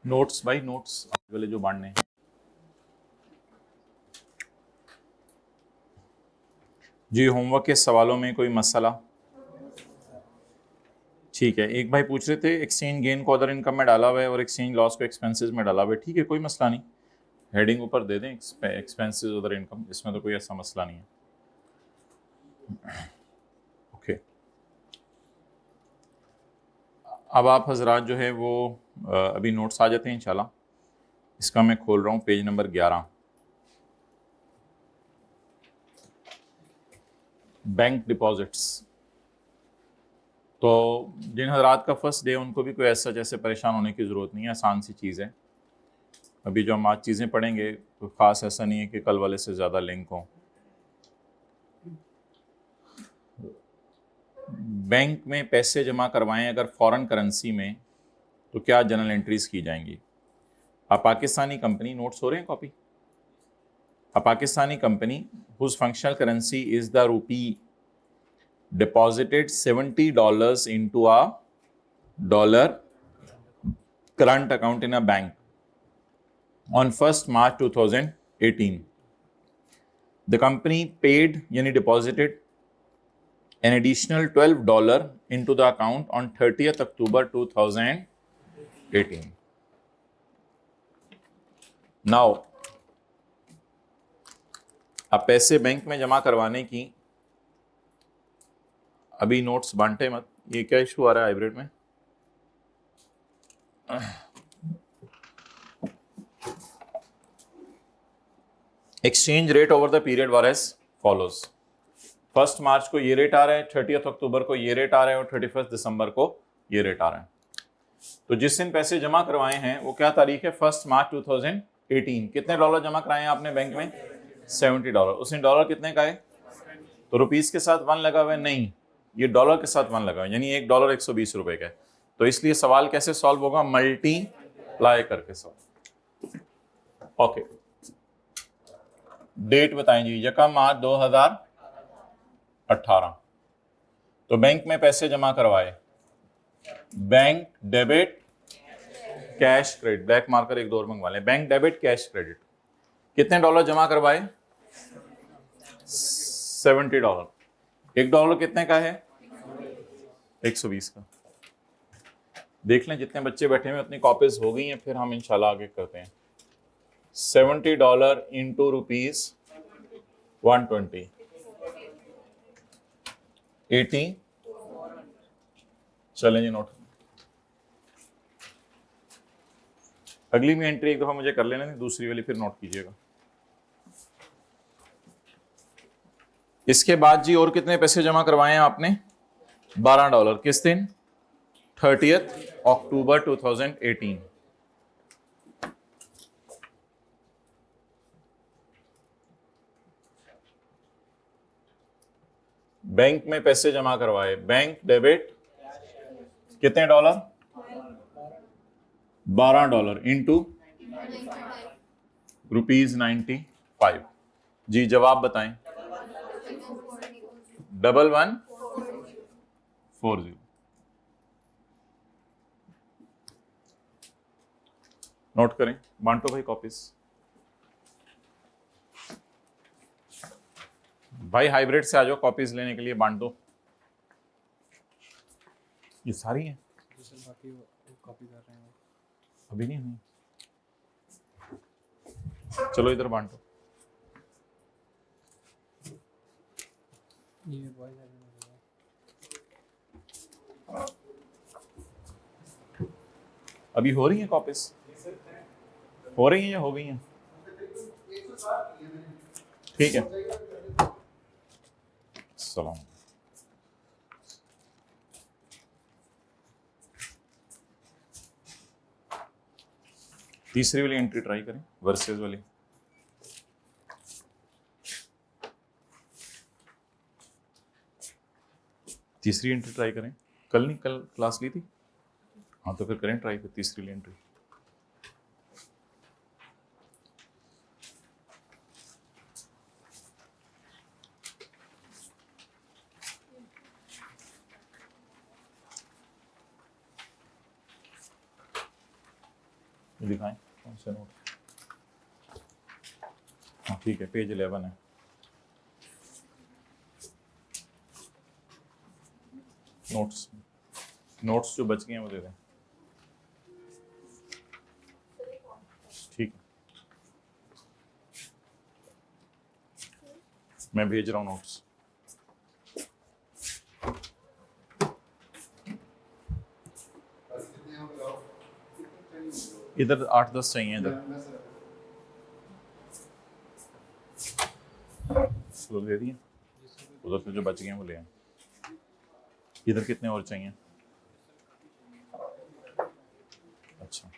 Notes भाई, notes वाले जो बांटने। जी, होमवर्क के सवालों में कोई मसला? ठीक है। एक भाई पूछ रहे थे एक्सचेंज गेन को अदर इनकम में डाला हुआ है और एक्सचेंज लॉस को एक्सपेंसेस में डाला हुआ है। ठीक है, कोई मसला नहीं, हेडिंग ऊपर दे दें एक्सपेंसेस अदर इनकम, इसमें तो कोई ऐसा मसला नहीं है। ओके, अब आप हजरात जो है वो अभी नोट्स आ जाते हैं इंशाल्लाह। इसका मैं खोल रहा हूँ पेज नंबर 11, बैंक डिपॉजिट्स। तो जिन हजरात का फर्स्ट डे, उनको भी कोई ऐसा जैसे परेशान होने की ज़रूरत नहीं है, आसान सी चीज़ है। अभी जो हम आज चीज़ें पढ़ेंगे तो ख़ास ऐसा नहीं है कि कल वाले से ज़्यादा लिंक हो। बैंक में पैसे जमा करवाएं अगर फॉरेन करेंसी में, तो क्या जनरल एंट्रीज की जाएंगी? अ पाकिस्तानी कंपनी, नोट्स हो रहे हैं copy. A Pakistani company whose functional currency is the rupee deposited $70 into a dollar current account in a bank on 1st March 2018. The company paid, yani deposited an additional $12 into the account on 30th October 2018. Now, अब पैसे bank में जमा करवाने की, अभी notes बांटे मत। ये क्या इशू आ रहा है हाइब्रिड में? Exchange rate over the period were as follows. 1 March को ये रेट आ रहा है, 30 अक्टूबर को ये रेट आ रहा है और 31 दिसंबर को ये रेट आ रहा है। तो जिस दिन पैसे जमा करवाए हैं वो क्या तारीख है? 1 मार्च 2018। कितने डॉलर जमा कराए हैं आपने बैंक में? $70। उस दिन डॉलर कितने का है? तो रुपीस के साथ 1 लगा हुआ है? नहीं, ये डॉलर के साथ 1 लगा हुआ है, यानी $1 120 रुपए का है। तो इसलिए सवाल कैसे सॉल्व होगा? मल्टीप्लाई करके सॉल्व। ओके, डेट बताएं जी। 1 मार्च 2018। तो बैंक में पैसे जमा करवाए, bank debit cash credit, black marker एक दो और मंगवा लें। Bank debit cash credit. कितने डॉलर जमा करवाए? $70। $1 कितने का है? 120 का। देख लें जितने बच्चे बैठे हुए अपनी कॉपीज हो गई हैं, फिर हम इंशाल्लाह आगे करते हैं। $70 इंटू रुपीज 120, 80। चलें जी, नोट। अगली में एंट्री एक दफा मुझे कर लेना, नहीं दूसरी वाली फिर नोट कीजिएगा। इसके बाद जी और कितने पैसे जमा करवाए हैं आपने? $12। किस दिन? 30 अक्टूबर 2018। बैंक में पैसे जमा करवाए, बैंक डेबिट कितने डॉलर? $12 into rupees 95। जी जवाब बताएं। 1140। नोट करें, बांटो भाई कॉपीज। भाई हाइब्रिड से आ जाओ कॉपीज लेने के लिए, बांटो। ये सारी हैं? बाकी कॉपी कर रहे हैं अभी नहीं हुई। चलो इधर बांटो। अभी हो रही हैं कॉपीज? हो रही हैं या हो गई हैं? ठीक है, सलाम। तीसरी वाली एंट्री ट्राई करें, वर्सेस वाली। तीसरी एंट्री ट्राई करें। कल नहीं, कल क्लास ली थी। हाँ तो फिर करें ट्राई फिर तीसरी वाली एंट्री। दिखाएं कौन से नोट। हाँ ठीक है, पेज 11 है। नोट्स जो बच गए हैं वो दे दें। ठीक है, मैं भेज रहा हूँ नोट्स। इधर 8-10 चाहिए इधर, तो दे दिए। उधर से जो बच गए हैं वो ले आए। इधर कितने और चाहिए? अच्छा,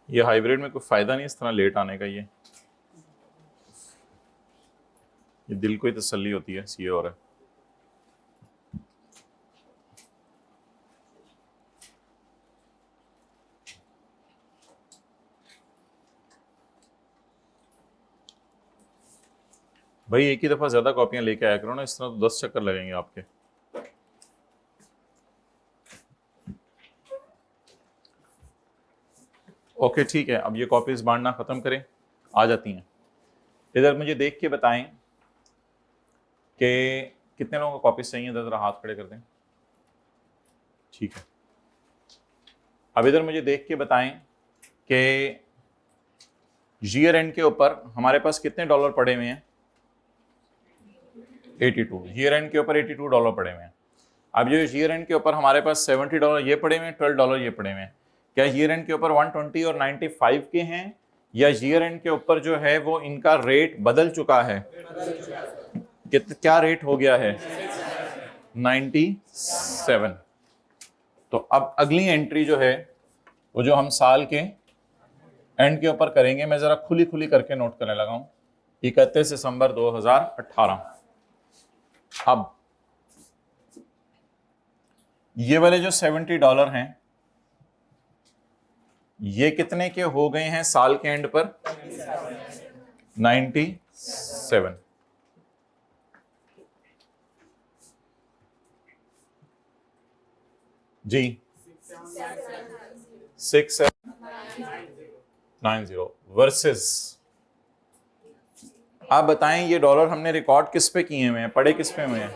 ये हाइब्रिड में कोई फायदा नहीं इस तरह लेट आने का। ये दिल को ही तसल्ली होती है, सीए हो रहा है। भाई एक ही दफा ज्यादा कॉपियां लेके आया करो ना, इस तरह तो 10 चक्कर लगेंगे आपके। ओके ठीक है, अब ये कॉपीज बांटना खत्म करें। आ जाती हैं इधर, मुझे देख के बताएं कि कितने लोगों को कॉपीज चाहिए। इधर जरा हाथ खड़े कर दें। ठीक है, अब इधर मुझे देख के बताएं कि ईयर एंड के ऊपर हमारे पास कितने डॉलर पड़े हुए हैं। 82। ईयर एंड के ऊपर 82 डॉलर पड़े हुए हैं। अब जो ईयर एंड के ऊपर हमारे पास 70 डॉलर ये पड़े हुए हैं, 12 डॉलर ये पड़े हुए हैं। क्या ईयर एंड के ऊपर 120 और 95 के हैं, या ईयर एंड के ऊपर जो है वो इनका रेट बदल चुका है? क्या रेट हो गया है? 97। तो अब अगली एंट्री जो है वो जो हम साल के एंड के ऊपर करेंगे, मैं जरा खुली खुली करके नोट करने लगा हूं। 31 दिसंबर 2018। अब ये वाले जो 70 डॉलर हैं ये कितने के हो गए हैं साल के एंड पर? 97। जी 6790 वर्सेस। आप बताएं ये डॉलर हमने रिकॉर्ड किस पे किए हुए हैं, पड़े किस पे हुए हैं?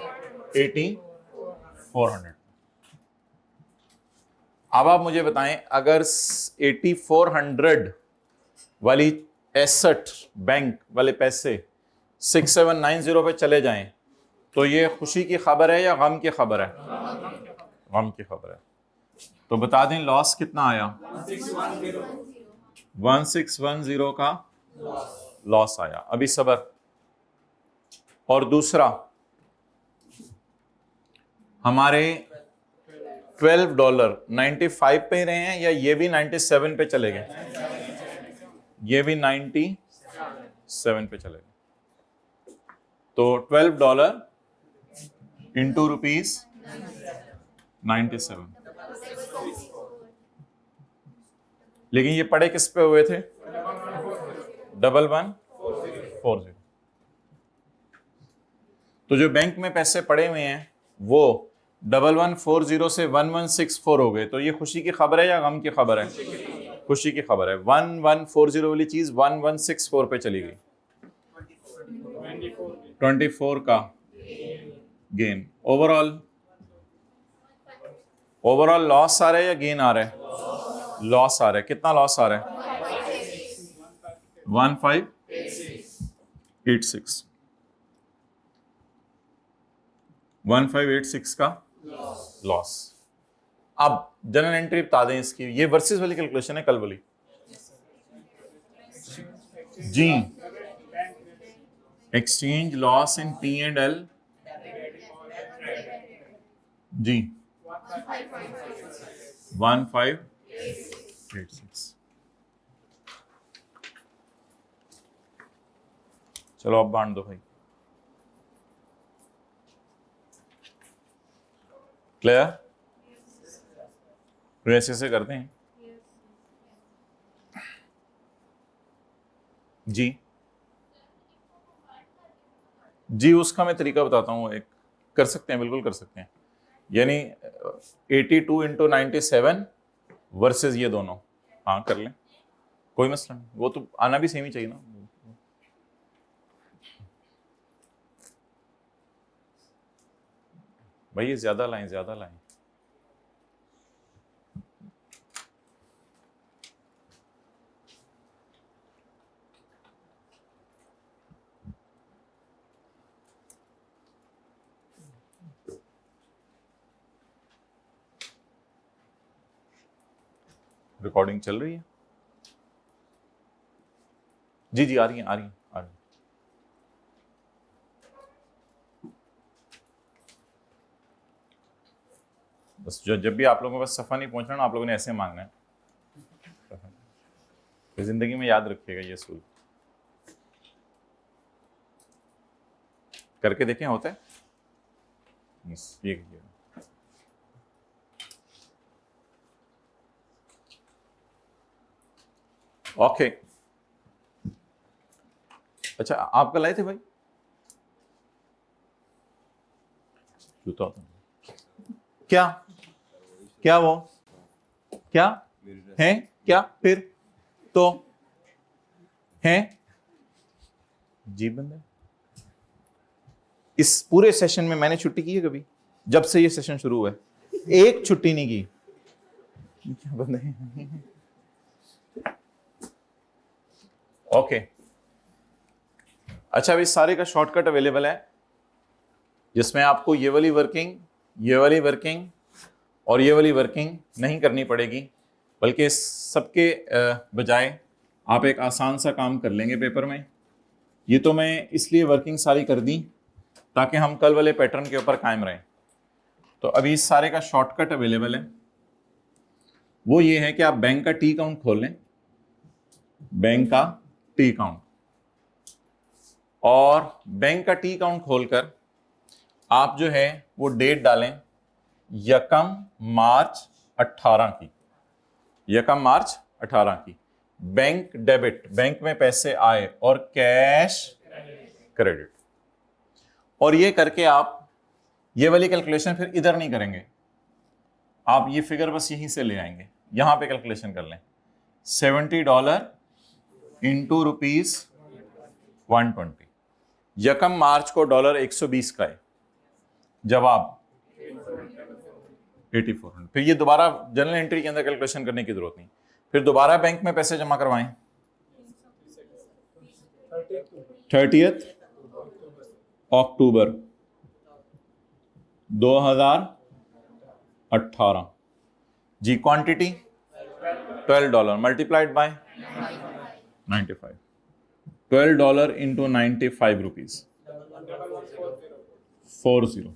8400। अब आप मुझे बताएं अगर 8400 वाली एसेट बैंक वाले पैसे 6790 पे चले जाएं तो ये खुशी की खबर है या गम की खबर है? गम की खबर है। तो बता दें लॉस कितना आया? 1610 का लॉस आया। अभी सबर। और दूसरा, हमारे 12 डॉलर 95 पे ही रहे हैं या ये भी 97 पे चले गए? ये भी 97 पे चले गए। तो 12 डॉलर इंटू रुपीज 97। लेकिन ये पड़े किस पे हुए थे? 1140। तो जो बैंक में पैसे पड़े हुए हैं वो 1140 से 1164 हो गए। तो ये खुशी की खबर है या गम की खबर है? खुशी की खबर है। 1140 वाली चीज 1164 पे चली गई। 24 का गेन। ओवरऑल लॉस आ रहा है या गेन आ रहा है? लॉस आ रहा है। कितना लॉस आ रहा है? 1586। 1586 का लॉस। अब जनरल एंट्री बता दें इसकी। ये वर्सेस वाली कैलकुलेशन है कल वाली। जी एक्सचेंज लॉस इन P&L जी 1586। चलो अब बांट दो भाई। क्लियर? फिर ऐसे करते हैं जी जी, उसका मैं तरीका बताता हूँ। एक कर सकते हैं, बिल्कुल कर सकते हैं। यानी 82 इंटू 97 वर्सेज ये दोनों, हाँ कर लें, कोई मसला नहीं। वो तो आना भी सेम ही चाहिए ना। भाई ये ज्यादा लाएं, ज्यादा लाएं। रिकॉर्डिंग चल रही है? जी जी, आ रही है, आ रही है, आ रही है। बस जब भी आप लोगों को बस सफ़ा नहीं पहुंचना ना, आप लोगों ने ऐसे मांगना है। तो जिंदगी में याद रखिएगा ये असूल, करके देखें होता है। ये ओके। अच्छा, आप कल आए थे भाई? जूता क्या क्या वो क्या है? क्या फिर तो है जी बंदा? इस पूरे सेशन में मैंने छुट्टी की है कभी? जब से ये सेशन शुरू हुआ है एक छुट्टी नहीं की। क्या बंदे हैं? ओके। अच्छा, अभी सारे का शॉर्टकट अवेलेबल है, जिसमें आपको ये वाली वर्किंग, ये वाली वर्किंग और ये वाली वर्किंग नहीं करनी पड़ेगी, बल्कि इस सबके बजाय आप एक आसान सा काम कर लेंगे पेपर में। ये तो मैं इसलिए वर्किंग सारी कर दी ताकि हम कल वाले पैटर्न के ऊपर कायम रहें। तो अभी इस सारे का शॉर्टकट अवेलेबल है, वो ये है कि आप बैंक का टी अकाउंट खोल लें, बैंक का टी अकाउंट, और बैंक का टी अकाउंट खोलकर आप जो है वो डेट डालें 1 मार्च 18 की, 1 मार्च 18 की। बैंक डेबिट, बैंक में पैसे आए, और कैश क्रेडिट। और ये करके आप ये वाली कैलकुलेशन फिर इधर नहीं करेंगे, आप ये फिगर बस यहीं से ले आएंगे, यहां पे कैलकुलेशन कर लें। $70 इंटू रुपीज 120। 1 मार्च को डॉलर 120 का है, जवाब 8400। फिर ये दोबारा जनरल एंट्री के अंदर कैलकुलेशन करने की जरूरत नहीं, फिर दोबारा बैंक में पैसे जमा करवाएं 30 अक्टूबर 2018 जी। Quantity $12 multiplied by 95। $12 into 95 rupees 40।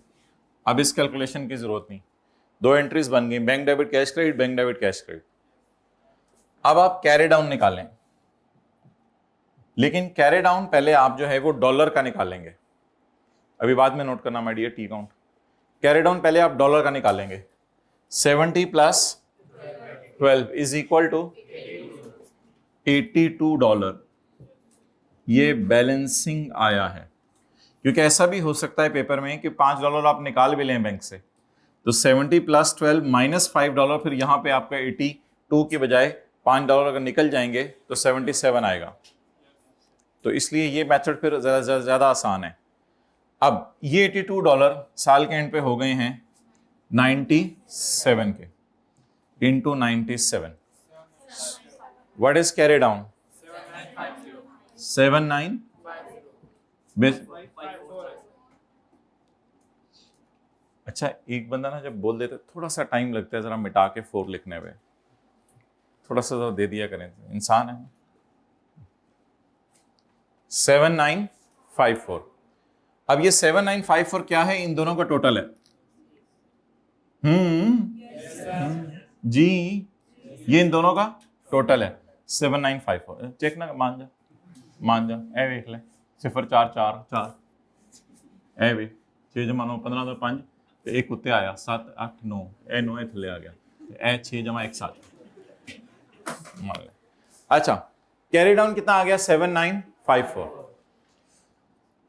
अब इस कैलकुलेशन की जरूरत नहीं, दो एंट्रीज बन गई, bank debit cash credit, bank debit cash credit. अब आप कैरी डाउन निकालें, लेकिन कैरी डाउन पहले आप जो है वो डॉलर का निकालेंगे, अभी बाद में नोट करना my dear T account. Carry down पहले आप डॉलर का निकालेंगे। 70 प्लस 12 इज इक्वल टू $82। ये बैलेंसिंग आया है, क्योंकि ऐसा भी हो सकता है पेपर में कि $5 आप निकाल भी लें बैंक से, तो 70 प्लस 12 माइनस $5, फिर यहां पे आपका 82 की बजाय $5 अगर निकल जाएंगे तो 77 आएगा। तो इसलिए ये मेथड फिर ज्यादा आसान है। अब ये $82 साल के एंड पे हो गए हैं 97 के, into 97। What is carry down? 79। अच्छा, एक बंदा ना जब बोल देता है थोड़ा सा टाइम लगता है जरा मिटा के 4 लिखने में, थोड़ा सा दे दिया करें, इंसान है। 7954। अब ये 7954 क्या है? इन दोनों का टोटल है। जी, ये इन दोनों का टोटल है 7954। चेक ना, मान जा ए वेख ले, 0 4 4 4 ए वे 6 जमा 9 15 तो 5 एक उत्ते आया 7 8 9 ए 9 थले आ गया ए 6 जमा 1 7। अच्छा कैरी डाउन कितना आ गया 7954।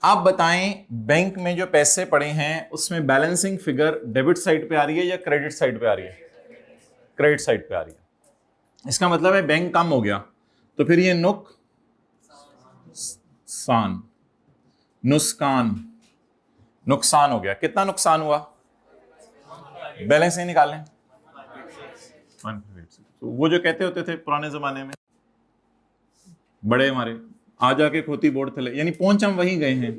आप बताएं बैंक में जो पैसे पड़े हैं उसमें बैलेंसिंग फिगर डेबिट साइड पे आ रही है या क्रेडिट साइड पे आ रही है? क्रेडिट साइड पे आ रही है। इसका मतलब है बैंक कम हो गया, तो फिर ये नुकसान नुकसान हो गया। कितना नुकसान हुआ? बैलेंस ही निकाल लें। तो वो जो कहते होते थे पुराने जमाने में बड़े हमारे, आ जाके खोती बोर्ड थले, यानी पहुंच हम वहीं गए हैं,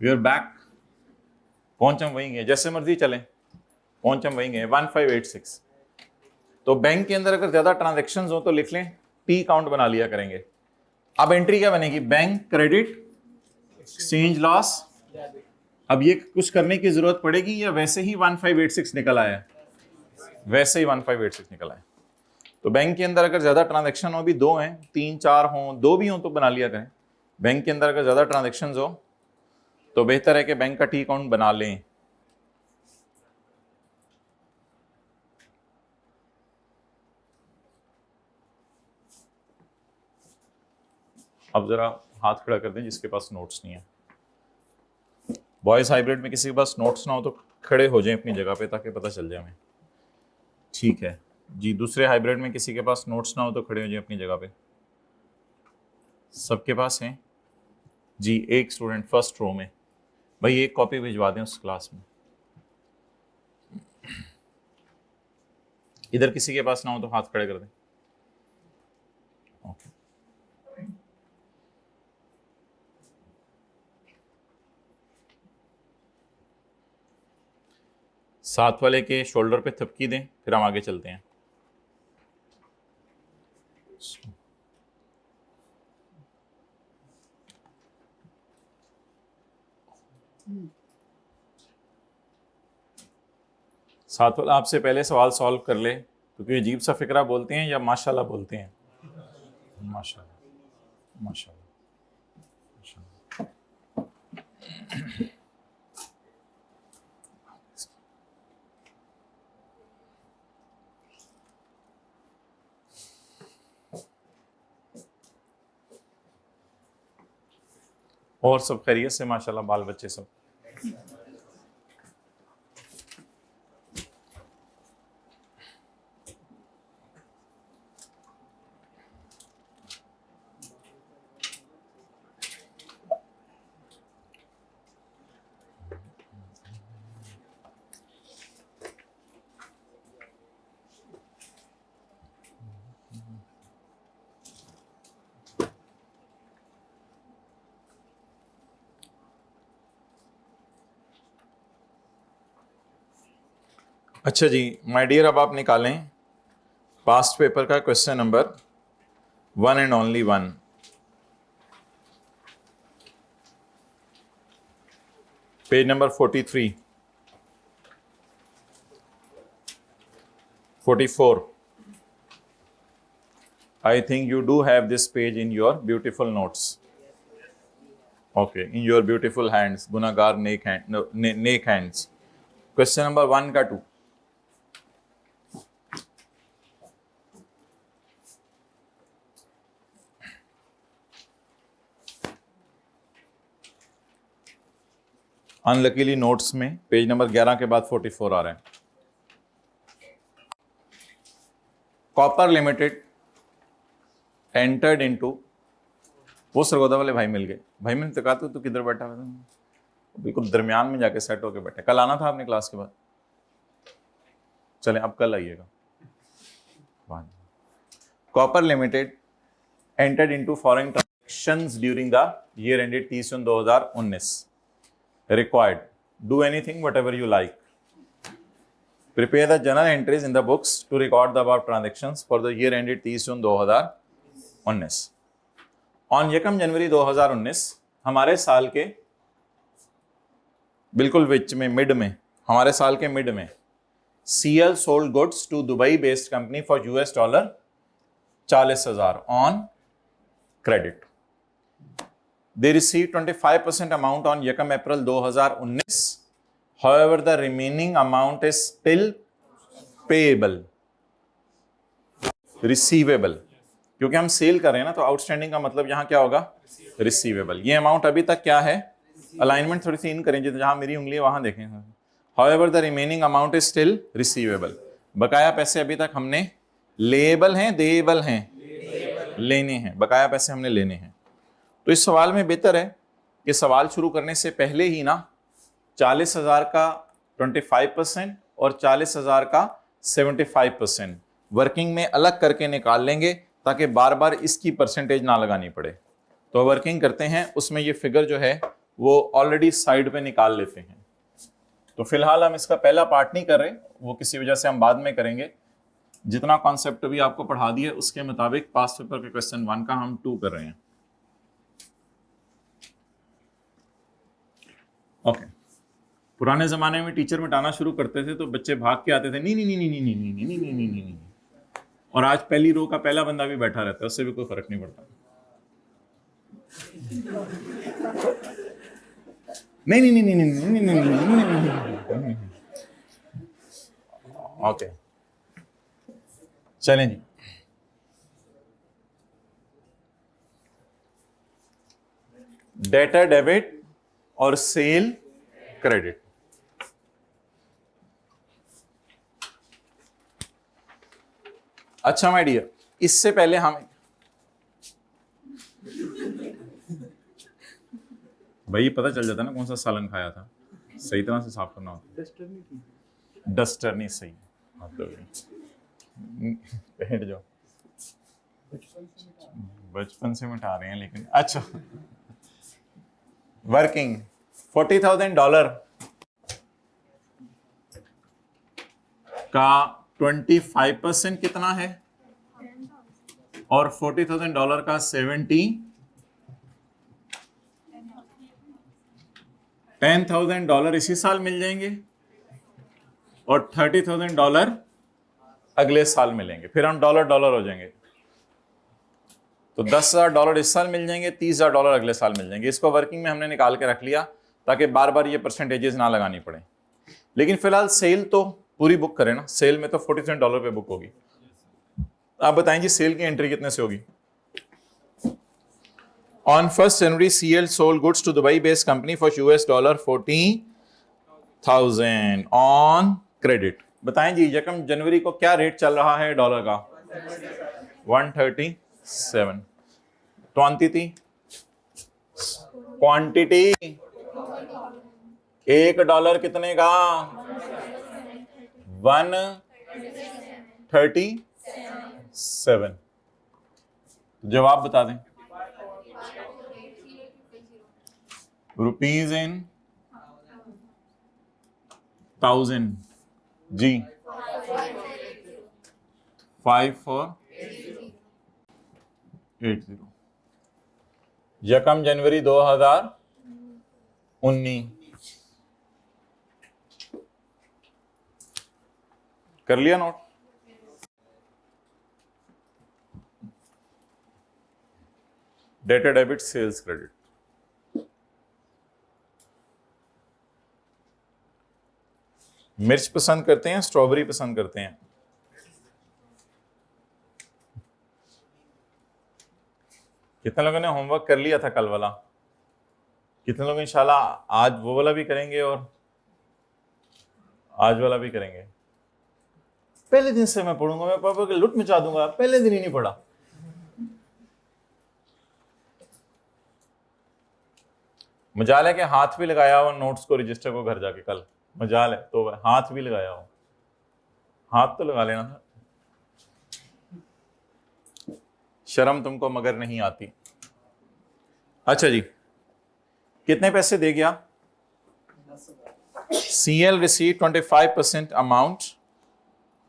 वी आर बैक, पहुंच हम वहीं गए, जैसे मर्जी चलें, पहुंच हम वहीं गए 1586। तो बैंक के अंदर अगर ज्यादा ट्रांजैक्शंस हो तो लिख लें, टी काउंट बना लिया करेंगे। अब एंट्री क्या बनेगी? Bank credit exchange loss. अब ये कुछ करने की जरूरत पड़ेगी या वैसे ही 1586 निकल आया? वैसे ही 1586 निकल आया। तो बैंक के अंदर अगर ज्यादा ट्रांजैक्शन हो, भी 2 हैं, 3 4 हो, 2 भी हो तो बना लिया करें। बैंक के अंदर अगर ज्यादा ट्रांजैक्शन हो तो बेहतर है कि बैंक का टी अकाउंट बना लें। अब जरा हाथ खड़ा कर दें जिसके पास नोट्स नहीं है। बॉयज हाइब्रिड में किसी के पास नोट्स ना हो तो खड़े हो जाएं अपनी जगह पे ताकि पता चल जाए हमें। ठीक है जी। दूसरे हाइब्रिड में किसी के पास नोट्स ना हो तो खड़े हो जाए अपनी जगह पे। सबके पास हैं जी? एक स्टूडेंट फर्स्ट रो में, भाई एक कॉपी भिजवा दें उस क्लास में। इधर किसी के पास ना हो तो हाथ खड़े कर दें। ओके। साथ वाले के शोल्डर पे थपकी दें, फिर हम आगे चलते हैं। साथ वाला आपसे पहले सवाल सॉल्व कर ले, क्योंकि अजीब सा फिक्रा बोलते हैं या माशाल्लाह बोलते हैं? माशाल्लाह माशाल्लाह माशाल्लाह। और सब खैरियत से? माशाल्लाह बाल बच्चे सब? अच्छा जी माय डियर, अब आप निकालें पास्ट पेपर का question number 1 and only 1। Page number 43 44। I think you do have this page in your beautiful notes. Okay, in your beautiful hands, Gunagar neck hands. Question number 1 का 2। Unluckily notes में page number 11 के बाद 44 आ रहा है। Copper limited entered into, वो सरगोदा वाले भाई मिल गए। भाई मैंने तो कहा तू किधर बैठा हुआ था? बिल्कुल दरमियान में जाके सेट होके बैठे। कल आना था आपने क्लास के बाद? चलें अब कल आइएगा। Copper limited entered into foreign transactions during the year ended 30 June 2019. Required, do anything whatever you like. Prepare the journal entries in the books to record the above transactions for the year ended 30 June 2019. On 1 जनवरी 2019 हमारे साल के बिल्कुल विच में, mid में, हमारे साल के mid में CL sold goods to Dubai based company for $40,000 on credit. They received 25% amount on 1 April 2019 However, the remaining amount is still payable, receivable. क्योंकि हम सेल कर रहे हैं ना, तो आउटस्टैंडिंग का मतलब यहां क्या होगा, रिसीवेबल. ये अमाउंट अभी तक क्या है, अलाइनमेंट थोड़ी सी इन करेंगे, जहां मेरी उंगली वहां देखें. However, the remaining amount is still receivable. बकाया पैसे अभी तक हमने लेबल हैं, देबल हैं, लेने हैं. बकाया पैसे हमने लेने हैं. तो इस सवाल में बेहतर है कि सवाल शुरू करने से पहले ही ना 40,000 का 25% और 40,000 का 75% वर्किंग में अलग करके निकाल लेंगे, ताकि बार बार इसकी परसेंटेज ना लगानी पड़े. तो वर्किंग करते हैं, उसमें ये फिगर जो है वो ऑलरेडी साइड पे निकाल लेते हैं. तो फिलहाल हम इसका पहला पार्ट नहीं कर रहे, वो किसी वजह से हम बाद में करेंगे. जितना कॉन्सेप्ट अभी आपको पढ़ा दिया उसके मुताबिक पास्ट पेपर के क्वेश्चन 1 का हम 2 कर रहे हैं. ओके. पुराने जमाने में टीचर मिटाना शुरू करते थे तो बच्चे भाग के आते थे, नहीं नहीं नहीं नहीं नहीं नहीं नहीं नहीं नहीं नहीं. और आज पहली रो का पहला बंदा भी बैठा रहता है, उससे भी कोई फर्क नहीं पड़ता. नहीं नहीं नहीं नहीं नहीं नहीं नहीं नहीं. ओके, चलें जी. डेटर डेबिट और सेल क्रेडिट. अच्छा माय डियर, इससे पहले हम भाई पता चल जाता ना कौन सा सालन खाया था, सही तरह से साफ करना होता. डस्टर नहीं सही, बैठ जाओ. बचपन से मिटा रहे हैं लेकिन. अच्छा, वर्किंग $40,000 का 25% कितना है, और $40,000 का 10,000 इसी साल मिल जाएंगे, और $30,000 अगले साल मिलेंगे. फिर हम डॉलर डॉलर हो जाएंगे. तो $10,000 इस साल मिल जाएंगे, $30,000 अगले साल मिल जाएंगे. इसको वर्किंग में हमने निकाल के रख लिया ताकि बार बार ये परसेंटेजेस ना लगानी पड़े. लेकिन फिलहाल सेल तो पूरी बुक करें ना. सेल में तो $40,000 पे बुक होगी. आप बताएं जी, सेल की एंट्री कितने से होगी. On 1st January, CL sold goods to Dubai-based company for $40,000 on credit. बताएं जी, यकम जनवरी को क्या रेट चल रहा है डॉलर का, 137. क्वांटिटी $1 कितने का, 137. जवाब बता दें. रुपीज इन 1000 जी, 5480. यकम जनवरी 2019. कर लिया note. Data debit sales credit. मिर्च पसंद करते हैं, स्ट्रॉबेरी पसंद करते हैं. कितने लोगों ने होमवर्क कर लिया था कल वाला? कितने लोग इंशाल्लाह आज वो वाला भी करेंगे और आज वाला भी करेंगे? पहले दिन से मैं पढ़ूंगा, मैं पापा के लुट मचा दूंगा. पहले दिन ही नहीं पढ़ा. मजाल है कि हाथ भी लगाया हो नोट्स को, रजिस्टर को घर जाके कल. मजाल है तो हाथ भी लगाया हो. हाथ तो लगा लेना था. शर्म तुमको मगर नहीं आती. अच्छा जी, कितने पैसे दे गया? CL received 25% amount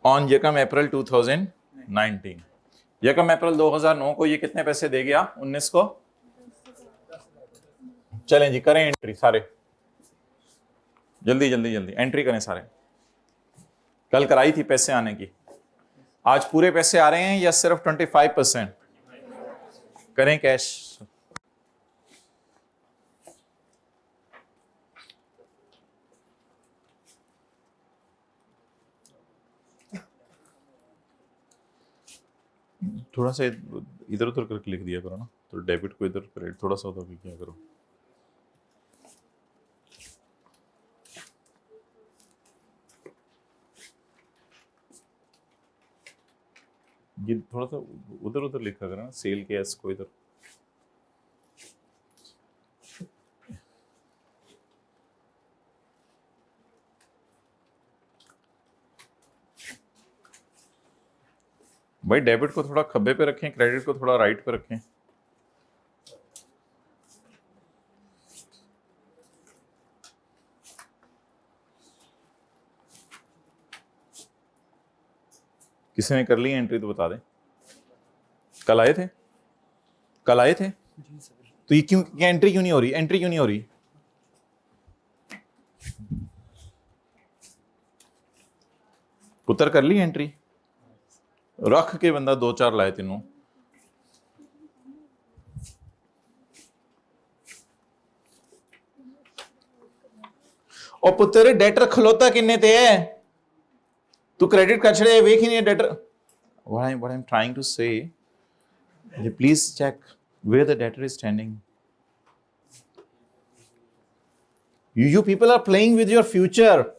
on यकम अप्रैल 2019. यकम अप्रैल 2009 को ये कितने पैसे दे गया? 19 को. चलें जी, करें एंट्री सारे. जल्दी जल्दी जल्दी एंट्री करें सारे. कल कराई थी पैसे आने की. आज पूरे पैसे आ रहे हैं या सिर्फ 25%? करें कैश. थोड़ा सा इधर उधर करके लिख दिया करो ना, तो डेबिट को इधर क्रेडिट थोड़ा सा उधर किया करो। ये थोड़ा सा उधर उधर लिखा करो ना, सेल के एस को इधर। भाई डेबिट को थोड़ा खब्बे पे रखें, क्रेडिट को थोड़ा राइट पे रखें। किसी ने कर ली एंट्री तो बता दें। कल आए थे, कल आए थे तो ये क्यों एंट्री क्यों नहीं हो रही, एंट्री क्यों नहीं हो रही? पुत्र कर ली एंट्री, रख के बंदा 2-4 लाए तीनों। और पुत्र डेटर खलोता किन्ने ते है, तू क्रेडिट कर छड़े, वेख ही नहीं debtor. what I'm trying to say, please check where the debtor is standing. You people are playing with your future.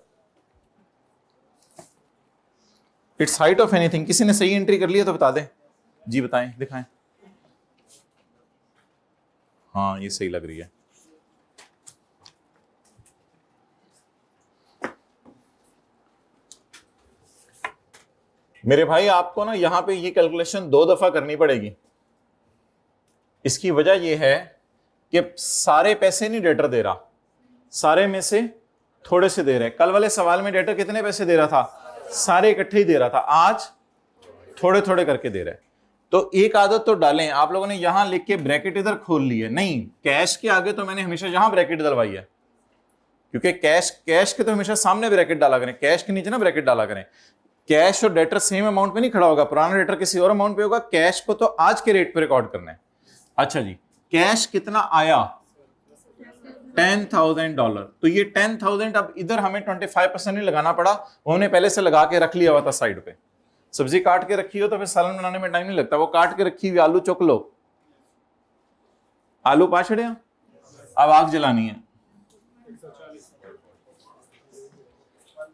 It's height of anything. किसी ने सही एंट्री कर लिया तो बता दें जी, बताएं, दिखाएं। हाँ ये सही लग रही है। मेरे भाई आपको ना यहां पे ये कैलकुलेशन 2 दफा करनी पड़ेगी। इसकी वजह यह है कि सारे पैसे नहीं डेटर दे रहा, सारे में से थोड़े से दे रहे। कल वाले सवाल में डेटर कितने पैसे दे रहा था, सारे इकट्ठे ही दे रहा था, आज थोड़े थोड़े करके दे रहे। तो एक आदत तो डालें, आप लोगों ने यहां लिख के ब्रैकेट इधर खोल ली है, नहीं कैश के आगे तो मैंने हमेशा यहां ब्रैकेट डलवाई है, क्योंकि कैश के तो हमेशा सामने ब्रैकेट डाला करें, कैश के नीचे ना ब्रैकेट डाला करें। कैश और डेटर सेम अमाउंट पे नहीं खड़ा होगा, पुराना डेटर किसी और अमाउंट पे होगा, कैश को तो आज के रेट पे रिकॉर्ड करना है। अच्छा जी, कैश कितना आया, $10,000। तो ये 10,000 अब इधर हमें 25% नहीं लगाना पड़ा, उन्होंने पहले से लगा के रख लिया हुआ था साइड पे। सब्जी काट के रखी हो तो फिर सालन बनाने में टाइम नहीं लगता, वो काट के रखी हुई आलू चुक लो, आलू पा छड़िया, अब आग जलानी है।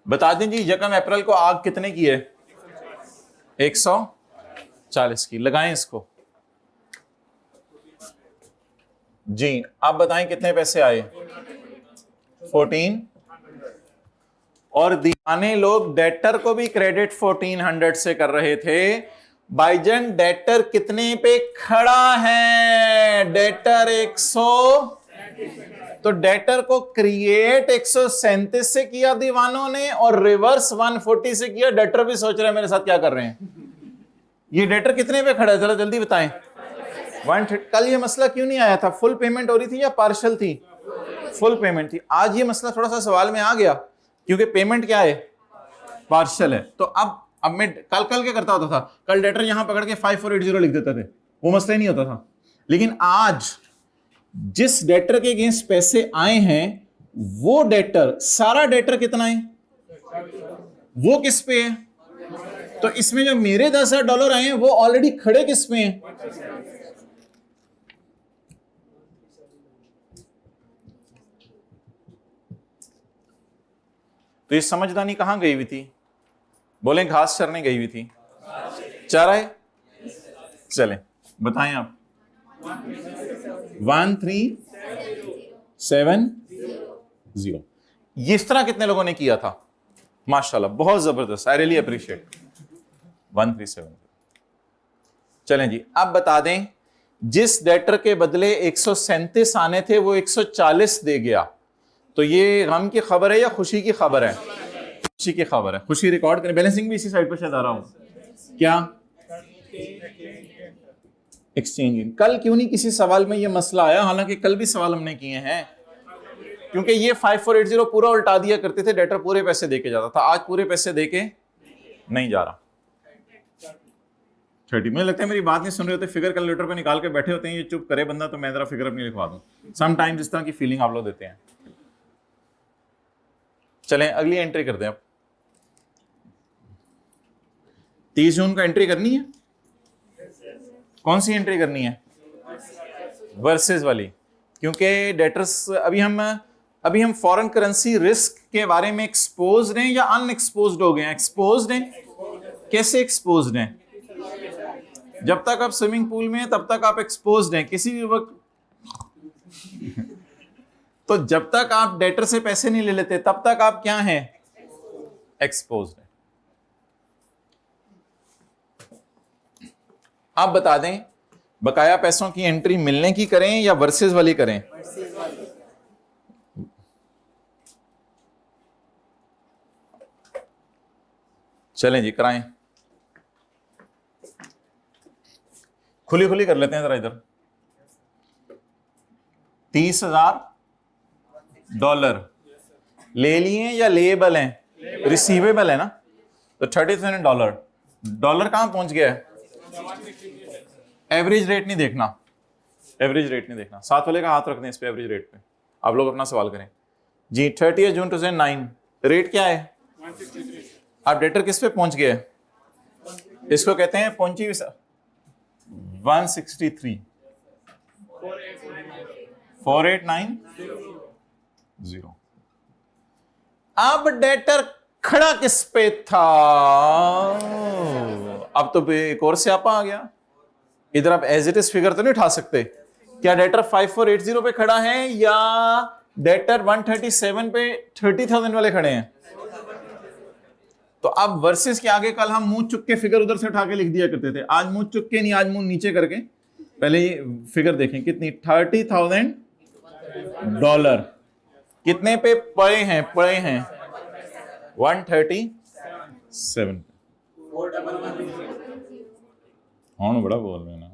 बता दें जी 1 अप्रैल को आग कितने की है, 140 की। लगाएं इसको जी, आप बताएं कितने पैसे आए, 14। और दीवाने लोग डेटर को भी क्रेडिट 1400 से कर रहे थे। भाईजान डेटर कितने पे खड़ा है, डेटर 100, तो डेटर को क्रिएट 137 से किया दीवानों ने और रिवर्स 140 से किया। डेटर भी सोच रहे हैं मेरे साथ क्या कर रहे हैं, ये डेटर कितने पे खड़ा है, जरा जल्दी बताएं। 130। कल ये मसला क्यों नहीं आया था, फुल पेमेंट हो रही थी या पार्शल थी, फुल पेमेंट थी। आज ये मसला थोड़ा सा सवाल में आ गया क्योंकि पेमेंट क्या है, पार्शल है। तो अब मैं कल क्या करता होता था, कल डेटर यहां पकड़ के 5480 लिख देते थे, वो मसला ही नहीं होता था। लेकिन आज जिस डेटर के अगेंस्ट पैसे आए हैं वो डेटर, सारा डेटर कितना है, वो किस पे है, तो इसमें जो मेरे $10,000 आए हैं वो ऑलरेडी खड़े किस पे हैं, तो ये समझदारी कहां गई हुई थी, बोले घास चरने गई हुई थी, चारा है। चलें बताएं आप, 1370। ये इस तरह कितने लोगों ने किया था, माशाल्लाह बहुत जबरदस्त, आई रियली अप्रिशिएट। 1370। चलें जी, अब बता दें जिस डेटर के बदले 137 आने थे वो 140 दे गया, तो ये गम की खबर है या खुशी की खबर है, खुशी की खबर है। खुशी रिकॉर्ड करें, बैलेंसिंग भी इसी साइड पर शायद आ रहा हूं क्या, एक्सचेंज। कल क्यों नहीं किसी सवाल में ये मसला आया, हालांकि कल भी सवाल हमने किए हैं, क्योंकि ये 5480 पूरा उल्टा दिया करते थे, डेटर पूरे पैसे देके जाता था, आज पूरे पैसे देके नहीं जा रहा। 30। मुझे लगता है मेरी बात नहीं सुन रहे होते, फिगर कैलकुलेटर पे निकाल के बैठे होते हैं, ये चुप करे बंदा तो मैं जरा फिगर अपनी लिखवा दूं। समटाइम्स इस तरह की फीलिंग आप लोग देते हैं। चलें अगली एंट्री करते हैं। अब 30 जून को एंट्री करनी है, कौन सी एंट्री करनी है? वर्सेस वाली, क्योंकि डेटर्स अभी हम फॉरेन करेंसी रिस्क के बारे में एक्सपोज्ड हैं या अनएक्सपोज्ड हो गए हैं? एक्सपोज्ड हैं। कैसे एक्सपोज्ड हैं? जब तक आप स्विमिंग पूल में हैं तब तक आप एक्सपोज्ड हैं किसी भी वक्त। तो जब तक आप डेटर से पैसे नहीं ले लेते तब तक आप क्या हैं? एक्सपोज्ड हैं। आप बता दें बकाया पैसों की एंट्री मिलने की करें या वर्सेस वाली करें? चलें जी, कराएं। खुली खुली कर लेते हैं जरा इधर। $30,000 ले लिए या लेबल हैं? रिसीवेबल है ना, तो $30,000। डॉलर कहां पहुंच गया है? एवरेज रेट नहीं देखना, एवरेज रेट नहीं देखना। साथ वाले का हाथ रख दें इस पे, एवरेज रेट पे। आप लोग अपना सवाल करें जी। 30 जून 2009 रेट क्या है? 163। आप डेटर किस पे पहुंच गए? इसको कहते हैं पहुंची 163। 4890। अब डेटर खड़ा किस पे था? अब तो एक और स्यापा आ गया। इधर आप एज इट इज फिगर तो नहीं उठा सकते। क्या डेटर 5480 पे खड़ा है या डेटर 137 पे 30,000 वाले खड़े हैं? तो अब वर्सेस के आगे कल हम मुंह चुक के फिगर उधर से उठा के लिख दिया करते थे। आज मुंह चुक के नहीं, आज मुंह नीचे करके पहले ये फिगर देखें कितनी। $30,000 कितने पे पड़े हैं? 137। हाँ बड़ा बोल रहे ना।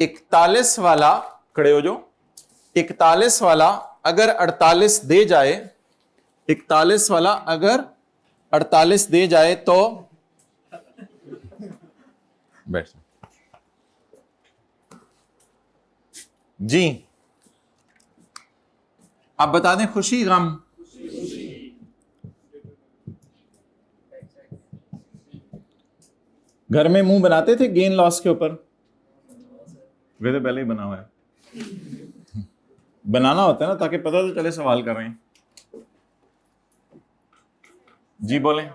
41 वाला खड़े हो जो। 41 वाला अगर 48 दे जाए, 41 वाला अगर 48 दे जाए तो बैठ जी। आप बता दें खुशी गम? घर में मुंह बनाते थे गेन लॉस के ऊपर? वे तो पहले ही बना हुआ है। बनाना होता है ना ताकि पता तो चले सवाल कर रहे हैं। जी बोलें।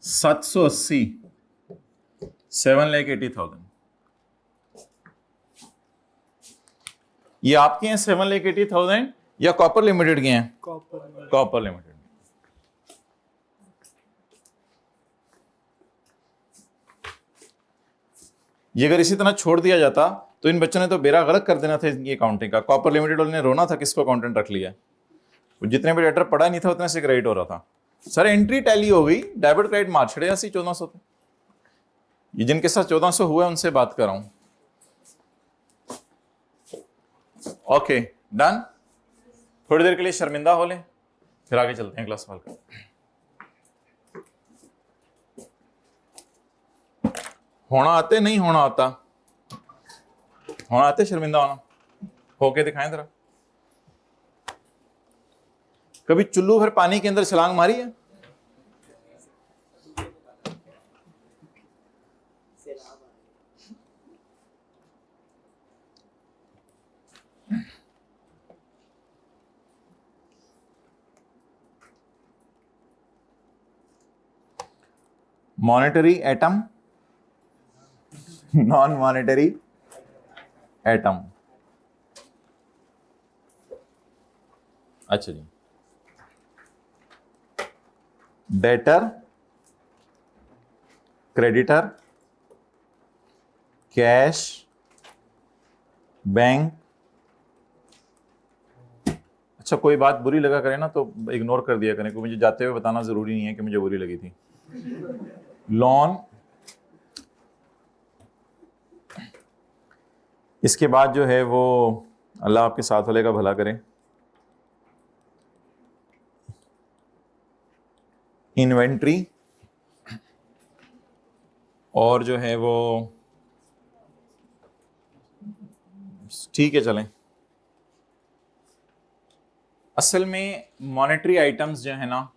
780। 7,80,000 ये आपके हैं? 7,80,000 या कॉपर लिमिटेड के हैं? Copper limited. ये अगर इसी तरह छोड़ दिया जाता तो इन बच्चों ने तो बेड़ा गर्क कर देना था इनकी अकाउंटिंग का। कॉपर लिमिटेड वाले ने रोना था किसको अकाउंटेंट रख लिया। जितने भी डेटर पढ़ा नहीं था उतने से क्रेडिट हो रहा था। सर एंट्री टैली हो गई, डेबिट क्रेडिट मार छड़े 1400 थे। ये जिनके साथ 1400 हुआ उनसे बात कर रहा हूं। Okay done. थोड़ी देर के लिए शर्मिंदा हो लें, फिर आगे चलते हैं क्लास सवाल का। होना आते नहीं होना आता? होना आते शर्मिंदा होना? होके दिखाएं जरा। कभी चुल्लू भर पानी के अंदर छलांग मारी है? Monetary item, non monetary item. अच्छा जी। Debtor, creditor, cash, bank. अच्छा कोई बात बुरी लगा करे ना तो इग्नोर कर दिया करें, क्योंकि मुझे जाते हुए बताना जरूरी नहीं है कि मुझे बुरी लगी थी। लोन, इसके बाद जो है वो अल्लाह आपके साथ वाले का भला करे। इन्वेंट्री और जो है वो ठीक है चलें। असल में मॉनेटरी आइटम्स जो है ना,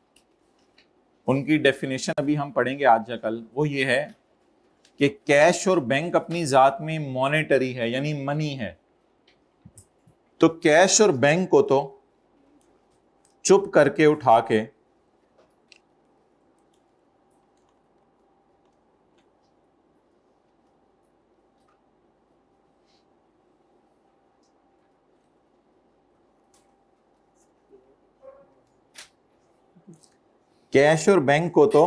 उनकी डेफिनेशन अभी हम पढ़ेंगे आज या कल। वो ये है कि कैश और बैंक अपनी जात में मॉनेटरी है, यानी मनी है। तो कैश और बैंक को तो चुप करके उठा के कैश और बैंक को तो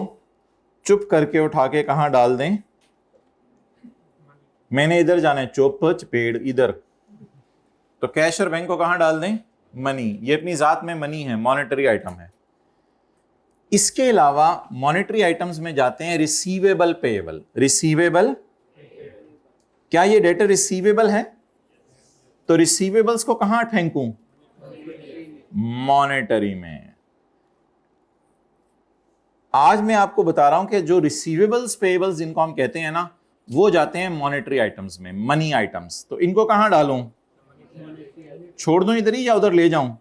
चुप करके उठा के कहां डाल दें? मैंने इधर जाना है, चुप चपेड़ इधर। तो कैश और बैंक को कहां डाल दें? मनी। ये अपनी जात में मनी है, मॉनेटरी आइटम है। इसके अलावा मॉनेटरी आइटम्स में जाते हैं रिसीवेबल पेएबल। रिसीवेबल, क्या ये डेटर रिसीवेबल है? तो रिसीवेबल्स को कहां फेंकूं? मॉनेटरी में। आज मैं आपको बता रहा हूं कि जो रिसीवेबल्स पेएबल्स जिनको हम कहते हैं ना, वो जाते हैं मॉनेटरी आइटम्स में, मनी आइटम्स। तो इनको कहां डालूं? छोड़ दूं इधर ही या उधर ले जाऊं?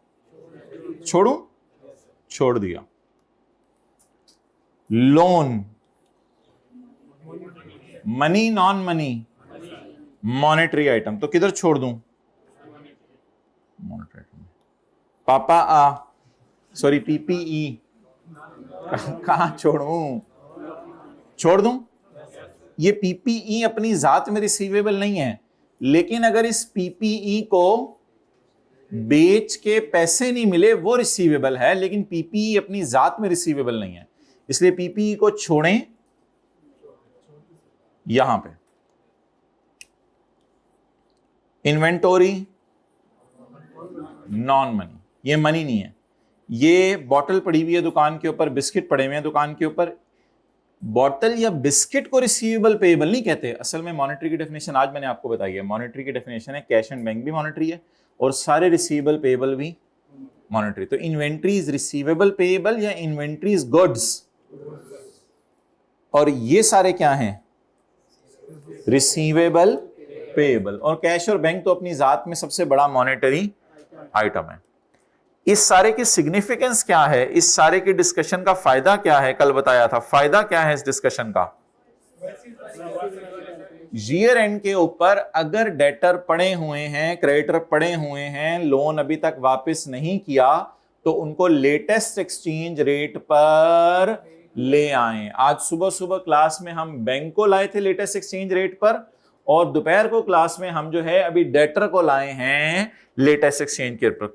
छोड़ूं? छोड़ दिया। Loan, money non money, monetary item. तो किधर छोड़ दूं? Monetary item. पापा सॉरी पीपीई कहां छोड़ूं? छोड़ दूं? ये पीपीई अपनी जात में रिसीवेबल नहीं है, लेकिन अगर इस पीपीई को बेच के पैसे नहीं मिले वो रिसीवेबल है, लेकिन पीपीई अपनी जात में रिसीवेबल नहीं है। इसलिए पीपीई को छोड़ें यहां पे। इन्वेंटोरी नॉन मनी, ये मनी नहीं है। ये बॉटल पड़ी हुई है दुकान के ऊपर, बिस्किट पड़े हुए हैं दुकान के ऊपर। बॉटल या बिस्किट को रिसीवेबल पेएबल नहीं कहते। असल में मॉनेटरी की डेफिनेशन आज मैंने आपको बताई है। मॉनेटरी की डेफिनेशन है कैश एंड बैंक भी मॉनेटरी है और सारे रिसीवेबल पेएबल भी मॉनेटरी। तो इन्वेंट्री इज रिसीवेबल पेएबल या इन्वेंट्री इज गुड्स, और ये सारे क्या हैं? Receivable payable. और कैश और बैंक तो अपनी जात में सबसे बड़ा मॉनेटरी आइटम है। इस सारे की सिग्निफिकेंस क्या है? इस सारे की डिस्कशन का फायदा क्या है? कल बताया था फायदा क्या है इस डिस्कशन का। ईयर एंड के ऊपर अगर डेटर पड़े हुए हैं, क्रेडिटर पड़े हुए हैं, लोन अभी तक वापस नहीं किया, तो उनको लेटेस्ट एक्सचेंज रेट पर ले आए। आज सुबह सुबह क्लास में हम बैंक को लाए थे लेटेस्ट एक्सचेंज रेट पर, और दोपहर को क्लास में हम जो है अभी डेटर को लाए हैं लेटेस्ट एक्सचेंज रेट पर।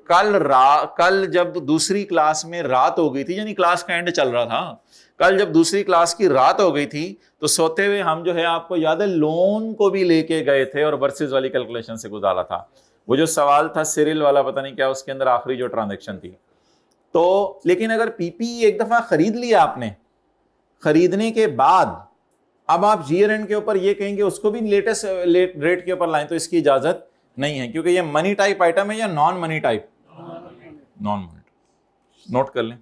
कल जब दूसरी क्लास में रात हो गई थी, यानी क्लास का एंड चल रहा था, कल जब दूसरी क्लास की रात हो गई थी, तो सोते हुए हम जो है, आपको याद है, लोन को भी लेके गए थे और वर्सेस वाली कैलकुलेशन से गुजारा था। वो जो सवाल था सिरिल वाला, पता नहीं क्या, उसके अंदर आखिरी जो ट्रांजैक्शन थी। तो लेकिन अगर पीपी एक दफा खरीद लिया आपने, खरीदने के बाद अब आप ईयर एंड के ऊपर ये कहेंगे उसको भी लेटेस्ट रेट के ऊपर लाएं, तो इसकी इजाजत नहीं है, क्योंकि ये मनी टाइप आइटम है या non money type? Non money. Note कर लें,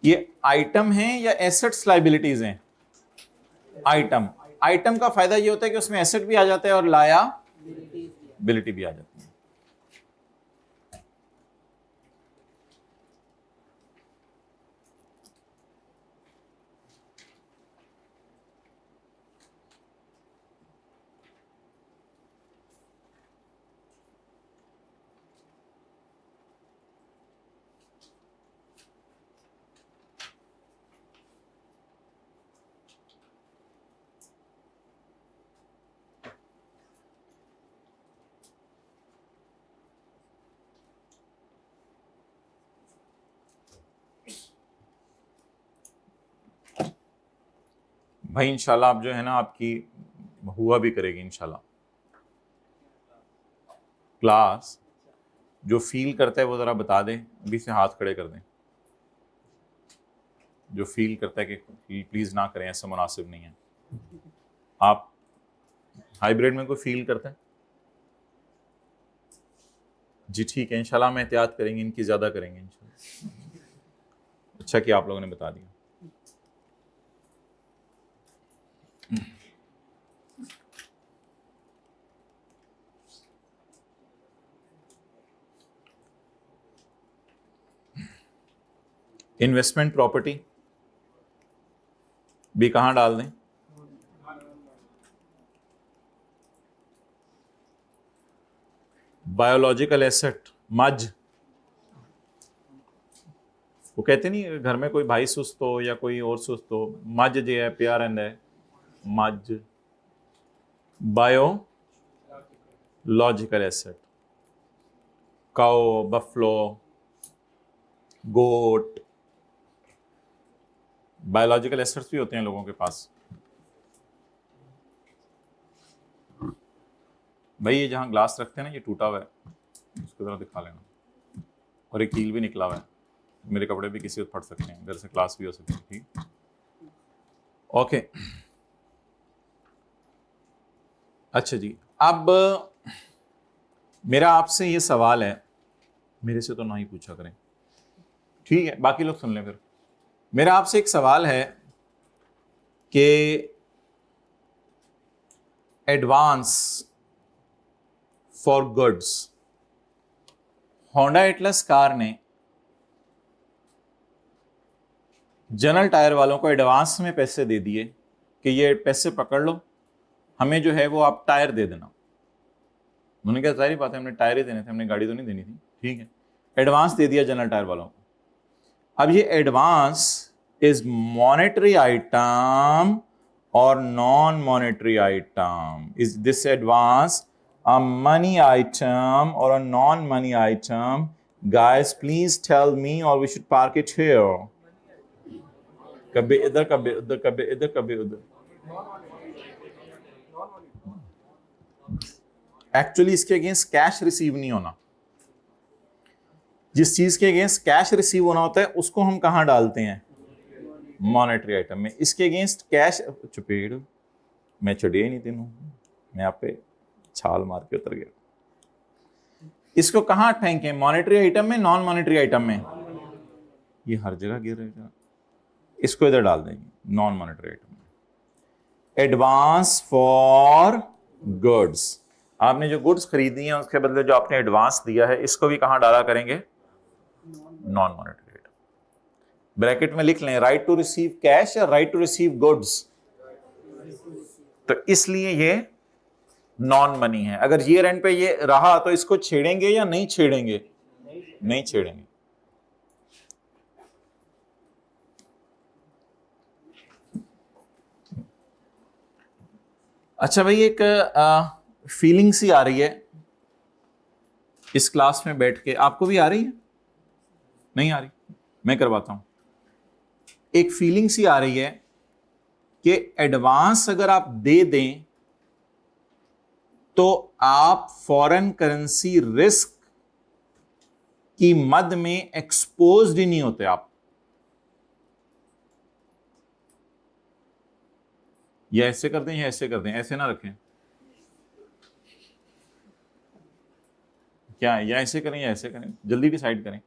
ये आइटम है या एसेट्स लायबिलिटीज हैं? आइटम। आइटम का फायदा ये होता है कि उसमें एसेट भी आ जाता है और लायबिलिटी भी आ जाती है। भाई इंशाल्लाह आप जो है ना, आपकी हुआ भी करेगी इंशाल्लाह क्लास। जो फील करता है वो जरा बता दें, अभी से हाथ खड़े कर दें। जो फील करता है कि प्लीज ना करें, ऐसा मुनासिब नहीं है। आप हाइब्रिड में कोई फील करता है? जी ठीक है, इंशाल्लाह हम एहतियात करेंगे, इनकी ज्यादा करेंगे इंशाल्लाह। अच्छा कि आप लोगों ने बता दिया। इन्वेस्टमेंट प्रॉपर्टी भी कहां डाल दें? बायोलॉजिकल एसेट मज, वो कहते नहीं घर में कोई भाई सुस्त हो या कोई और सुस्त हो, मज जो है प्यार रहता है, मज। बायोलॉजिकल एसेट काओ, बफलो, गोट, बायोलॉजिकल एसेट्स भी होते हैं लोगों के पास। भाई ये जहां ग्लास रखते हैं ना, ये टूटा हुआ है, उसको जरा दिखा लेना, और एक कील भी निकला हुआ है, मेरे कपड़े भी किसी को फट सकते हैं, इधर से क्लास भी हो सकती है। ठीक, ओके। अच्छा जी, अब मेरा आपसे ये सवाल है, मेरे से तो ना ही पूछा करें, ठीक है, बाकी लोग सुन लें फिर। मेरा आपसे एक सवाल है कि advance for goods, Honda Atlas car ने जनरल टायर वालों को एडवांस में पैसे दे दिए कि ये पैसे पकड़ लो, हमें जो है वो आप टायर दे देना। उन्होंने कहा सारी बात है, हमने टायर ही देने थे, हमने गाड़ी तो नहीं देनी थी। ठीक है, एडवांस दे दिया जनरल टायर वालों को। अब ये एडवांस इज मॉनेटरी आइटम और non monetary item? Is this advance a money item or a non-money item? Guys, please tell me, or we should park it here. कभी इधर, कभी उधर, कभी इधर, कभी उधर। एक्चुअली इसके अगेंस्ट कैश रिसीव नहीं होना। जिस चीज के अगेंस्ट कैश रिसीव होना होता है उसको हम कहां डालते हैं? मॉनेटरी आइटम में। इसके अगेंस्ट कैश, चुपेड़, मैं चढ़े ही नहीं तीनों, मैं आप पे छाल मार के उतर गया। इसको कहां फेंके? मॉनेटरी आइटम में, नॉन मॉनेटरी आइटम में? ये हर जगह गिर रहेगा, इसको इधर डाल देंगे नॉन मॉनेटरी आइटम में। एडवांस फॉर गुड्स, आपने जो गुड्स खरीदी हैं उसके बदले जो आपने एडवांस दिया है, इसको भी कहां डाला करेंगे? Non monetary item. ब्रैकेट में लिख लें, राइट टू रिसीव कैश या राइट टू रिसीव गुड्स। तो इसलिए ये नॉन मनी है। अगर ईयर एंड पे ये रहा तो इसको छेड़ेंगे या नहीं छेड़ेंगे? नहीं छेड़ेंगे। अच्छा भाई, एक फीलिंग सी आ रही है इस क्लास में बैठ के, आपको भी आ रही है? नहीं आ रही? मैं करवाता हूं। एक फीलिंग सी आ रही है कि एडवांस अगर आप दे दें तो आप फॉरेन करेंसी रिस्क की मद में एक्सपोज्ड ही नहीं होते। आप या ऐसे कर दें या ऐसे कर दें, ऐसे ना रखें, क्या है? या ऐसे करें या ऐसे करें, जल्दी डिसाइड करें।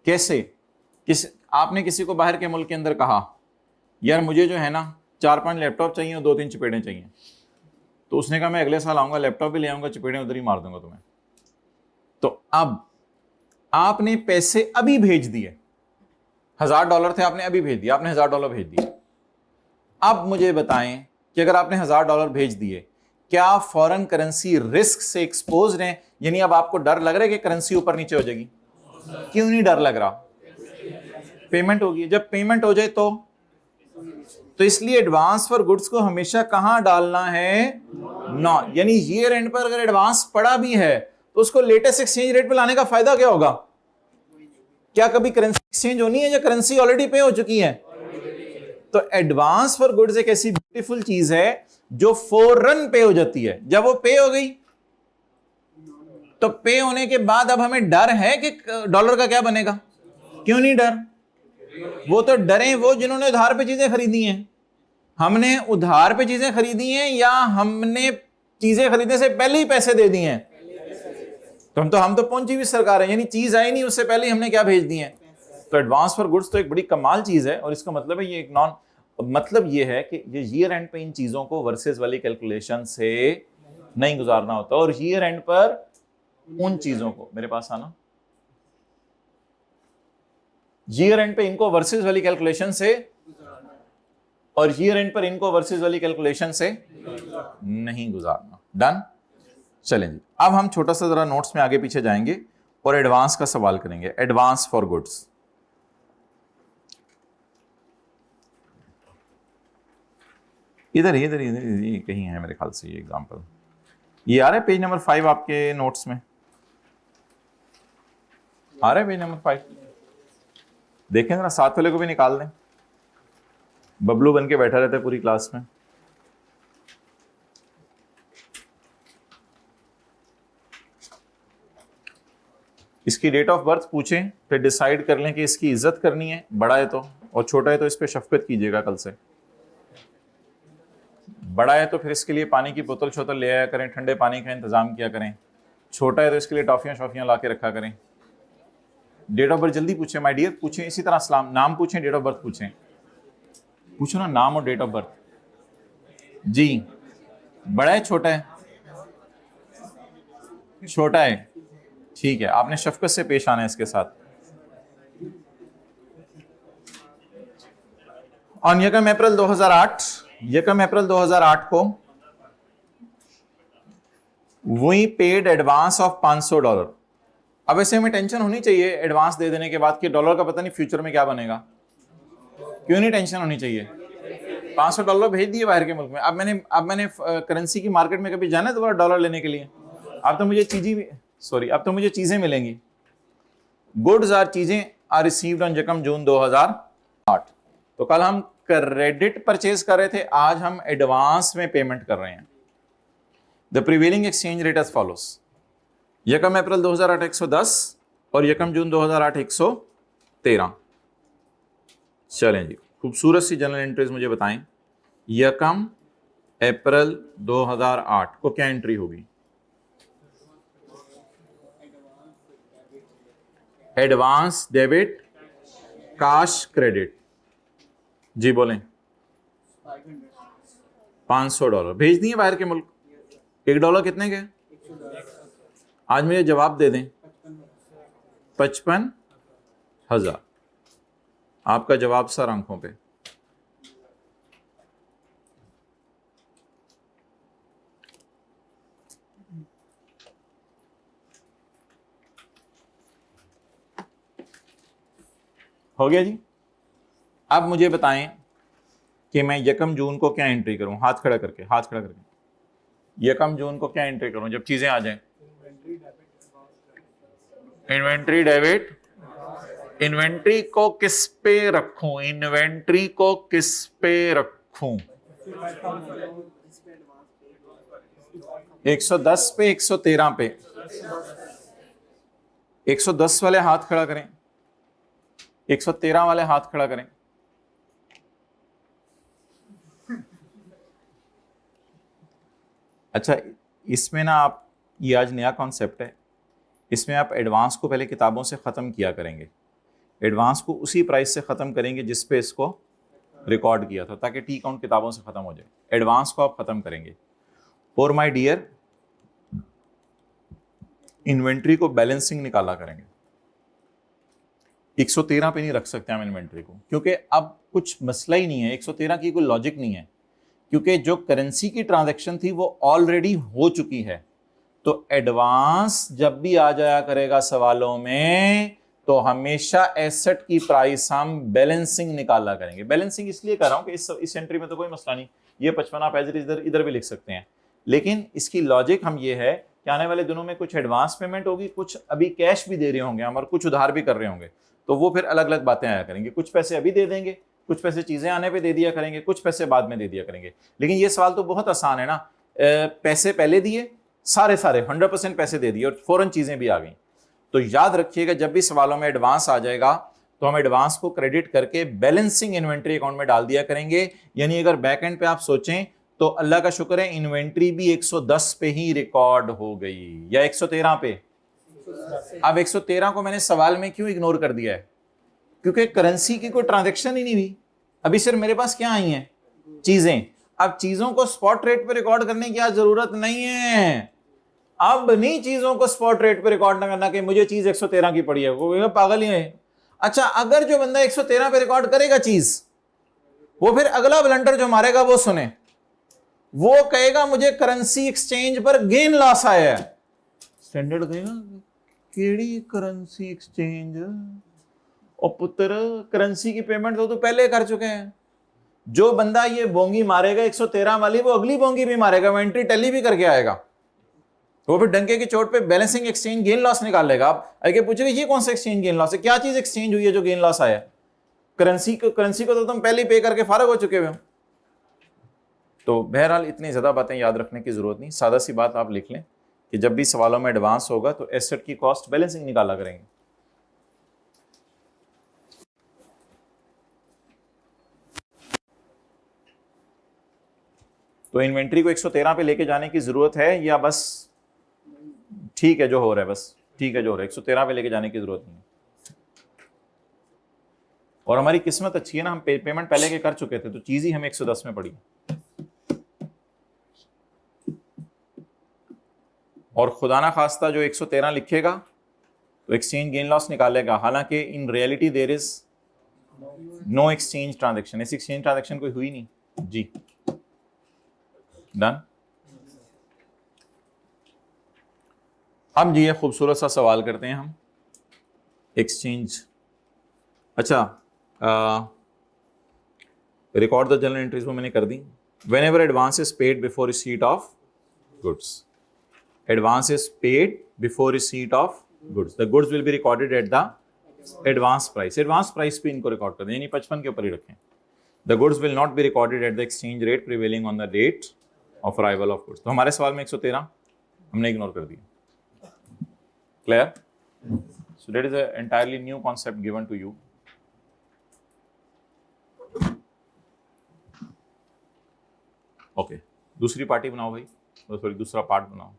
कैसे? आपने किसी को बाहर के मुल्क के अंदर कहा, यार मुझे जो है ना 4-5 लैपटॉप चाहिए और 2-3 चपेड़ें चाहिए, तो उसने कहा मैं अगले साल आऊंगा, लैपटॉप भी ले आऊंगा, चपेड़ें उधर ही मार दूंगा तुम्हें। तो अब आपने पैसे अभी भेज दिए, $1000 थे, आपने अभी भेज दिया, आपने $1000 भेज दिए। अब मुझे बताएं कि अगर आपने $1000 भेज दिए, क्या फॉरेन करेंसी रिस्क से एक्सपोज्ड हैं? यानी अब आपको डर लग रहा है कि करेंसी ऊपर नीचे हो जाएगी? क्यों नहीं डर लग रहा? पेमेंट होगी। जब पेमेंट हो जाए तो इसलिए एडवांस फॉर गुड्स को हमेशा कहां डालना है? नॉन। यानी ईयर एंड पर अगर एडवांस पड़ा भी है तो उसको लेटेस्ट एक्सचेंज रेट पे लाने का फायदा क्या होगा? क्या कभी करेंसी एक्सचेंज होनी है या करेंसी ऑलरेडी पे हो चुकी है? तो एडवांस फॉर गुड्स एक ऐसी ब्यूटीफुल चीज है जो फौरन पे हो जाती है। जब वो पे हो गई तो पे होने के बाद अब हमें डर है कि डॉलर का क्या बनेगा? क्यों नहीं डर? वो तो डरे वो जिन्होंने उधार पे चीजें खरीदी हैं। हमने उधार पे चीजें खरीदी हैं या हमने चीजें खरीदने से पहले ही पैसे दे दिए हैं? तो हम तो पहुंची भी सरकार है, यानी चीज आई नहीं उससे पहले ही हमने क्या भेज दिए हैं। तो एडवांस फॉर गुड्स तो एक बड़ी कमाल चीज है, और इसका मतलब है ये एक नॉन, मतलब ये है कि ये ईयर एंड पे इन चीजों को वर्सेस वाली कैलकुलेशन से नहीं गुजारना होता, और ईयर एंड पर उन चीजों को, मेरे पास आना, ईयर एंड पे इनको वर्सेस वाली कैलकुलेशन से और ईयर एंड पर इनको वर्सेस वाली कैलकुलेशन से नहीं गुजारना। डन। चलें जी, अब हम छोटा सा जरा नोट्स में आगे पीछे जाएंगे और एडवांस का सवाल करेंगे। एडवांस फॉर गुड्स, इधर इधर इधर ये कहीं है मेरे ख्याल से ये एग्जांपल। ये आ रहा है पेज नंबर 5 आपके नोट्स में, आ रहा है पेज नंबर 5? देखें जरा, साथ वाले को भी निकाल दें, बबलू बन के बैठा रहता है पूरी क्लास में। इसकी डेट ऑफ बर्थ पूछें, फिर डिसाइड कर लें कि इसकी इज्जत करनी है, बड़ा है तो, और छोटा है तो इस पे शफकत कीजिएगा कल से। बड़ा है तो फिर इसके लिए पानी की बोतल शोतल ले आया करें, ठंडे पानी का इंतजाम किया करें। छोटा है तो इसके लिए टॉफियां शॉफियां ला के रखा करें। डेट ऑफ बर्थ जल्दी पूछें माय डियर, पूछें। इसी तरह सलाम, नाम पूछें, डेट ऑफ बर्थ पूछें। पूछो ना नाम और डेट ऑफ बर्थ। जी, बड़ा है छोटा है? छोटा है, ठीक है। आपने शफकत से पेश आना है इसके साथ। ऑन 1 अप्रैल 2008 को वी पेड एडवांस ऑफ $500। अब ऐसे हमें टेंशन होनी चाहिए एडवांस दे देने के बाद कि डॉलर का पता नहीं फ्यूचर में क्या बनेगा। क्यों नहीं टेंशन होनी चाहिए? $500 भेज दिए बाहर के मुल्क में। अब मैंने करेंसी की मार्केट में कभी जाना है दोबारा डॉलर लेने के लिए? अब तो मुझे चीजें मिलेंगी। गुड्स आर चीजें आर रिसीव्ड ऑन 1 जून 2008। तो कल हम क्रेडिट परचेज कर रहे थे, आज हम एडवांस में पेमेंट कर रहे हैं। The prevailing exchange rate as follows. 1 April 2008 110 और 1 जून 2008 113। चलें जी, खूबसूरत सी जनरल एंट्रीज मुझे बताएं। 1 अप्रैल 2008 को क्या एंट्री होगी? Advance debit, cash credit. जी बोलें। $500 भेज दिए बाहर के मुल्क। $1 कितने के? आज मुझे जवाब दे दें। 55,000। आपका जवाब सर आंखों पे। हो गया जी। अब मुझे बताएं कि मैं 1 जून को क्या एंट्री करूं? हाथ खड़ा करके 1 जून को क्या एंट्री करूं जब चीजें आ जाएं? Inventory debit. इन्वेंट्री को किस पे रखूं? 110 पे, 113 पे? 110 वाले हाथ खड़ा करें, 113 वाले हाथ खड़ा करें। अच्छा, इसमें ना आप, ये आज नया कॉन्सेप्ट है, इसमें आप एडवांस को पहले किताबों से ख़त्म किया करेंगे। एडवांस को उसी प्राइस से ख़त्म करेंगे जिस पे इसको रिकॉर्ड किया था, ताकि टी काउंट किताबों से ख़त्म हो जाए। एडवांस को आप ख़त्म करेंगे। और माय डियर, इन्वेंट्री को बैलेंसिंग निकाला करेंगे। 113 पे नहीं रख सकते हम इन्वेंट्री को, क्योंकि अब कुछ मसला ही नहीं है। 113 की कोई लॉजिक नहीं है, क्योंकि जो करेंसी की ट्रांजैक्शन थी वो ऑलरेडी हो चुकी है। तो एडवांस जब भी आ जाया करेगा सवालों में, तो हमेशा एसेट की प्राइस हम बैलेंसिंग निकाला करेंगे। बैलेंसिंग इसलिए कर रहा हूं कि इस एंट्री में तो कोई मसला नहीं, ये 55 आप एज इट इधर भी लिख सकते हैं। लेकिन इसकी लॉजिक हम ये है कि आने वाले दिनों में कुछ एडवांस पेमेंट होगी, कुछ अभी कैश भी दे रहे होंगे हम, और कुछ उधार भी कर रहे होंगे। तो वो फिर अलग अलग बातें आया करेंगे। कुछ पैसे अभी दे देंगे, कुछ पैसे चीजें आने पे दे दिया करेंगे, कुछ पैसे बाद में दे दिया करेंगे। लेकिन ये सवाल तो बहुत आसान है ना, पैसे पहले दिए, सारे 100% पैसे दे दिए और फौरन चीजें भी आ गई। तो याद रखिएगा, जब भी सवालों में एडवांस आ जाएगा तो हम एडवांस को क्रेडिट करके बैलेंसिंग इन्वेंट्री अकाउंट में डाल दिया करेंगे। यानी अगर बैक एंड पे आप सोचें तो अल्लाह का शुक्र है, इन्वेंट्री भी 110 पे ही रिकॉर्ड हो गई, या 113 पे। अब 113 को मैंने सवाल में क्यों इग्नोर कर दिया है? क्योंकि करेंसी की कोई ट्रांजैक्शन ही नहीं हुई। अभी सिर्फ मेरे पास क्या आई हैं? चीजें। अब चीजों को स्पॉट रेट पे रिकॉर्ड करने की जरूरत नहीं है। अब नहीं चीजों को स्पॉट रेट पे रिकॉर्ड ना करना कि मुझे चीज 113 की पड़ी है, वो पागल ही है। अच्छा, अगर जो बंदा 113 पे रिकॉर्ड करेगा चीज, वो फिर अगला ब्लंडर जो मारेगा वो सुने, वो कहेगा मुझे करेंसी एक्सचेंज पर गेन लॉस आया है। स्टैंडर्ड कहेगा केड़ी करेंसी एक्सचेंज, और पुत्र करेंसी की पेमेंट तो पहले कर चुके हैं। जो बंदा ये बोंगी मारेगा 113 वाली, वो अगली बोंगी भी मारेगा, वो एंट्री टैली भी करके आएगा, वो फिर डंके की चोट पे बैलेंसिंग एक्सचेंज गेन लॉस निकाल लेगा। आप आगे पूछेगा ये कौन सा एक्सचेंज गेन लॉस है, क्या चीज एक्सचेंज हुई है जो गेन लॉस आया? करेंसी को तो तुम पहले ही पे करके फारग हो चुके हो। तो बहरहाल इतनी ज्यादा बातें याद रखने की जरूरत नहीं, सादा सी बात आप लिख लें कि जब भी सवालों में एडवांस होगा तो एसेट की कॉस्ट बैलेंसिंग निकाला करेंगे। तो इन्वेंट्री को 113 पे लेके जाने की जरूरत है या बस ठीक है जो हो रहा है, बस ठीक है जो हो रहा है, 113 पे लेके जाने की जरूरत नहीं है। और हमारी किस्मत अच्छी है ना, हम पेमेंट पहले के कर चुके थे, तो चीज ही हमें 110 में पड़ी। और खुदा ना खास्ता जो 113 लिखेगा तो एक्सचेंज गेन लॉस निकालेगा, हालांकि in reality there is no exchange transaction, ऐसी एक्सचेंज ट्रांजैक्शन कोई हुई नहीं जी। डन। अब जी ये खूबसूरत सा सवाल करते हैं हम, एक्सचेंज। अच्छा, रिकॉर्ड द जनरल एंट्रीज वो मैंने कर दी। Whenever advance is paid before receipt of goods, advance is paid before receipt of goods, the goods will be recorded at the advance price. Advance price पे इनको record कर दें, यानी 55 के ऊपर ही रखें। The goods will not be recorded at the exchange rate prevailing on the date of arrival of goods. तो हमारे सवाल में 113 हमने इग्नोर कर दिया। Clear? So that is an entirely new concept given to you. Okay. दूसरी party बनाओ भाई, सॉरी दूसरा पार्ट बनाओ।